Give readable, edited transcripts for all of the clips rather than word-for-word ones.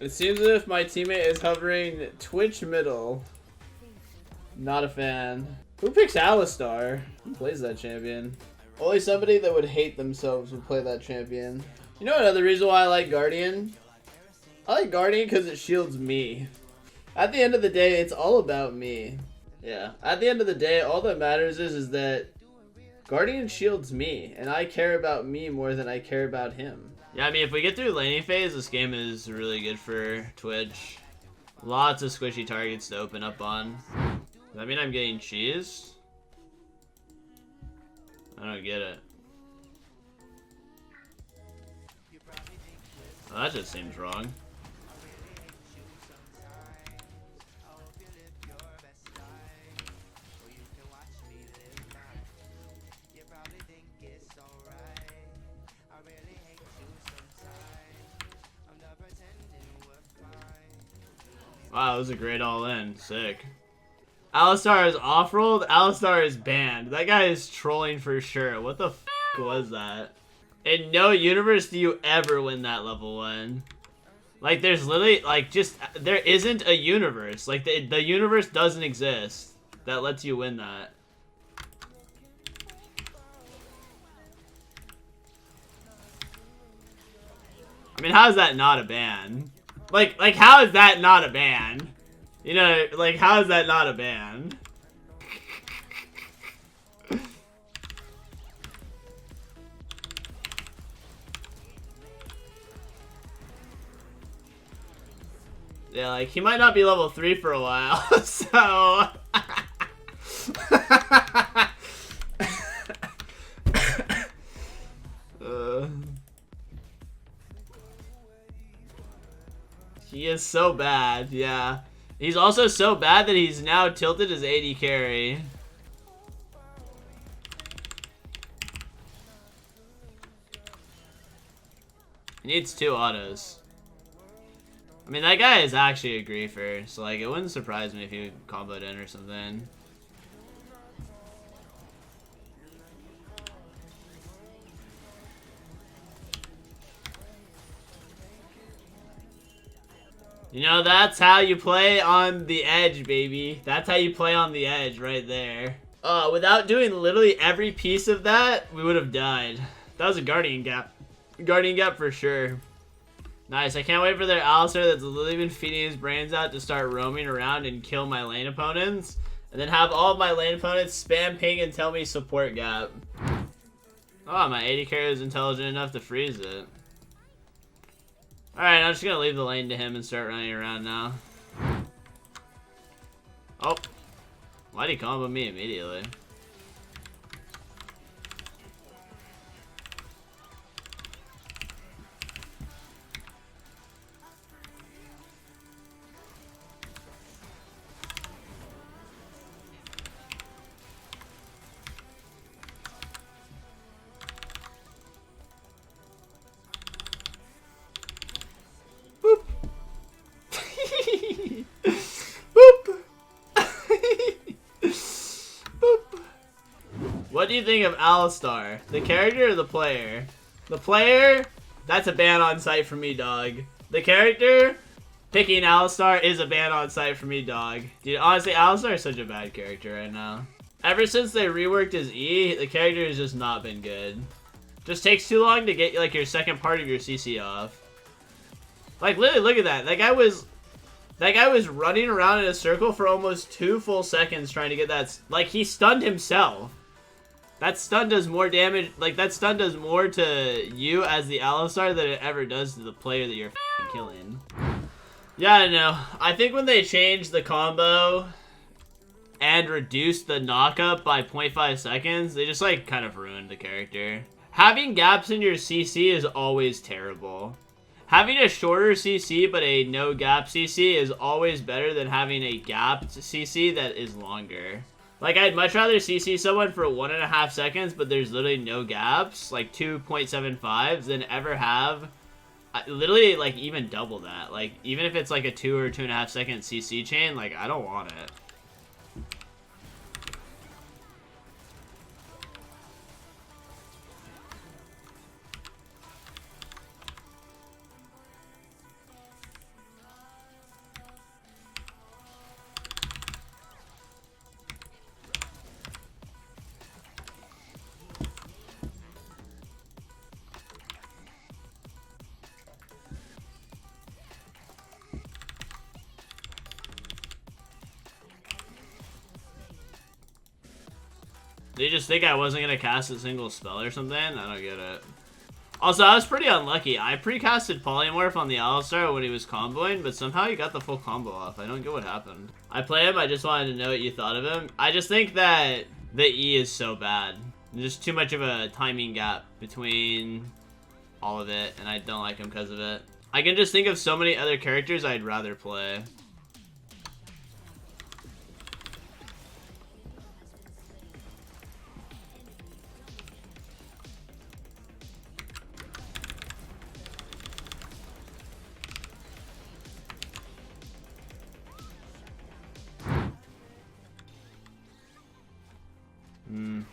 It seems as if my teammate is hovering Twitch middle. Not a fan. Who picks Alistar? Who plays that champion? Only somebody that would hate themselves would play that champion. You know another reason why I like Guardian? I like Guardian because it shields me. At the end of the day, it's all about me. Yeah. At the end of the day, all that matters is that Guardian shields me, and I care about me more than I care about him. Yeah, I mean, if we get through laning phase, this game is really good for Twitch. Lots of squishy targets to open up on. Does that mean I'm getting cheesed? I don't get it. Oh, that just seems wrong. Wow, that was a great all-in. Sick. Alistar is off-rolled. Alistar is banned. That guy is trolling for sure. What the f was that? In no universe do you ever win that level 1. Like, there's literally, like, just, there isn't a universe. Like, the universe doesn't exist that lets you win that. I mean, how is that not a ban? Like, how is that not a ban? You know, like, how is that not a ban? Yeah, like, he might not be level 3 for a while, so... He is so bad, yeah. He's also so bad that he's now tilted as AD carry. He needs 2 autos. I mean, that guy is actually a griefer, so like, it wouldn't surprise me if he comboed in or something. You know, that's how you play on the edge, baby. That's how you play on the edge right there. Without doing literally every piece of that, we would have died. That was a Guardian gap. Guardian gap for sure. Nice. I can't wait for their Alistar that's literally been feeding his brains out to start roaming around and kill my lane opponents. And then have all of my lane opponents spam ping and tell me support gap. Oh, my AD carry is intelligent enough to freeze it. Alright, I'm just gonna leave the lane to him and start running around now. Oh. Why'd he combo me immediately? What do you think of Alistar? The character or the player? The player, that's a ban on sight for me, dog. The character, picking Alistar is a ban on sight for me, dog. Dude, honestly, Alistar is such a bad character right now. Ever since they reworked his E, the character has just not been good. Just takes too long to get like your second part of your CC off. Like, literally, look at that. That guy was running around in a circle for almost 2 full seconds trying to get that. Like, he stunned himself. That stun does more damage, like, that stun does more to you as the Alistar than it ever does to the player that you're killing. Yeah, I know. I think when they changed the combo and reduced the knockup by 0.5 seconds, they just, like, kind of ruined the character. Having gaps in your CC is always terrible. Having a shorter CC but a no gap CC is always better than having a gapped CC that is longer. Like, I'd much rather CC someone for 1.5 seconds, but there's literally no gaps, like 2.75s, than ever have, literally, like, even double that. Like, even if it's like a 2 or 2.5 second CC chain, like, I don't want it. They just think I wasn't gonna cast a single spell or something? I don't get it. Also, I was pretty unlucky. I pre-casted Polymorph on the Alistar when he was comboing, but somehow he got the full combo off. I don't get what happened. I play him, I just wanted to know what you thought of him. I just think that the E is so bad. There's too much of a timing gap between all of it, and I don't like him because of it. I can just think of so many other characters I'd rather play.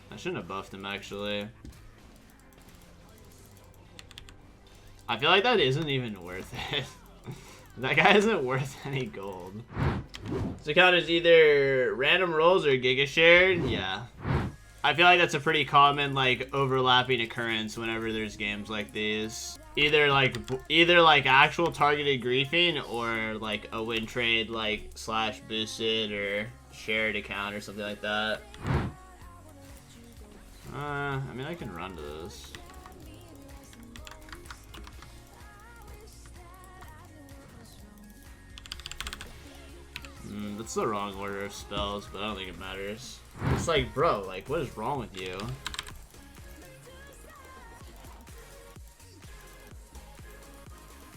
I shouldn't have buffed him, actually. I feel like that isn't even worth it. That guy isn't worth any gold. So count as either random rolls or Giga shared? Yeah. I feel like that's a pretty common, like, overlapping occurrence whenever there's games like these. Either like actual targeted griefing or like a win trade, like slash boosted or shared account or something like that. I mean, I can run to this. That's the wrong order of spells, but I don't think it matters. It's like, bro, like, what is wrong with you?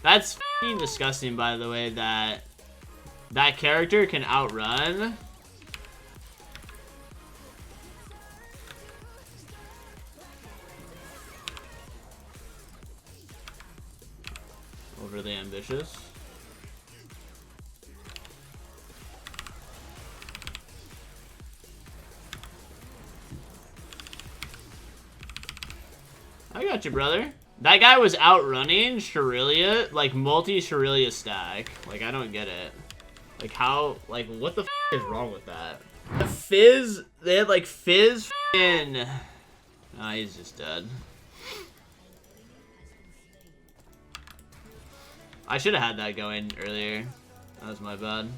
That's f***ing disgusting, by the way, that that character can outrun. Overly ambitious. I got you, brother. That guy was outrunning Shurilia, like multi-Shurilia stack. Like, I don't get it. Like, how, like, what the f is wrong with that? The Fizz, they had like Fizz in. Oh, he's just dead. I should have had that going earlier. That was my bad.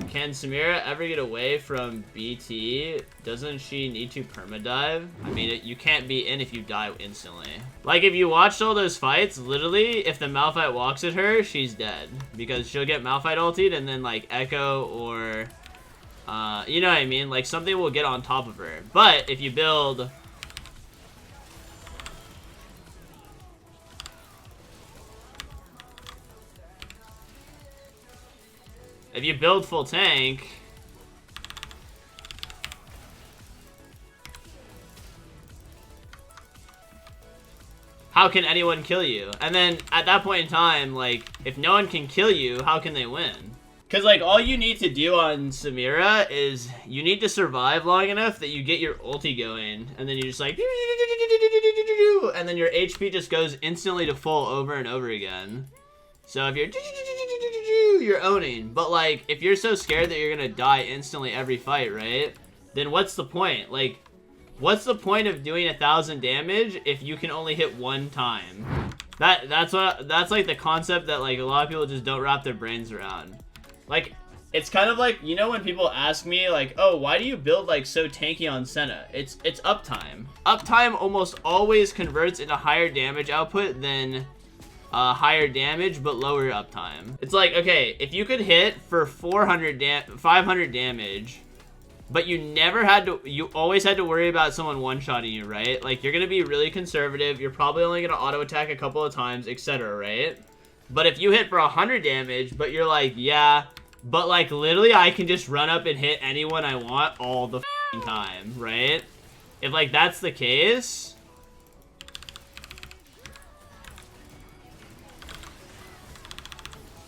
Can Samira ever get away from BT? Doesn't she need to permadive? I mean, you can't be in if you die instantly. Like, if you watched all those fights, literally, if the Malphite walks at her, she's dead. Because she'll get Malphite ultied and then, like, Echo or... you know what I mean? Like, something will get on top of her. But, if you build... If you build full tank, how can anyone kill you? And then at that point in time, like, if no one can kill you, how can they win? Because, like, all you need to do on Samira is you need to survive long enough that you get your ulti going, and then you just like, and then your HP just goes instantly to full over and over again. So if you're owning, but like, if you're so scared that you're gonna die instantly every fight, right? Then what's the point? Like, what's the point of doing 1,000 damage if you can only hit one time? That's like the concept that like a lot of people just don't wrap their brains around. Like, it's kind of like, you know, when people ask me like, oh, why do you build like so tanky on Senna? It's uptime. Uptime almost always converts into higher damage output than higher damage but lower uptime. It's like, okay, if you could hit for 500 damage, but you always had to worry about someone one-shotting you, right? Like, you're gonna be really conservative, you're probably only gonna auto-attack a couple of times, etc., right? But if you hit for 100 damage, but you're like, yeah, but like, literally I can just run up and hit anyone I want all the f***ing time, right? If like, that's the case...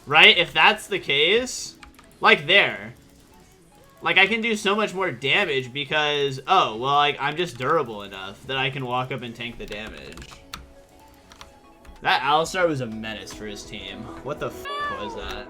Right? If that's the case, like there. Like, I can do so much more damage because, oh, well, like, I'm just durable enough that I can walk up and tank the damage. That Alistar was a menace for his team. What the f*** was that?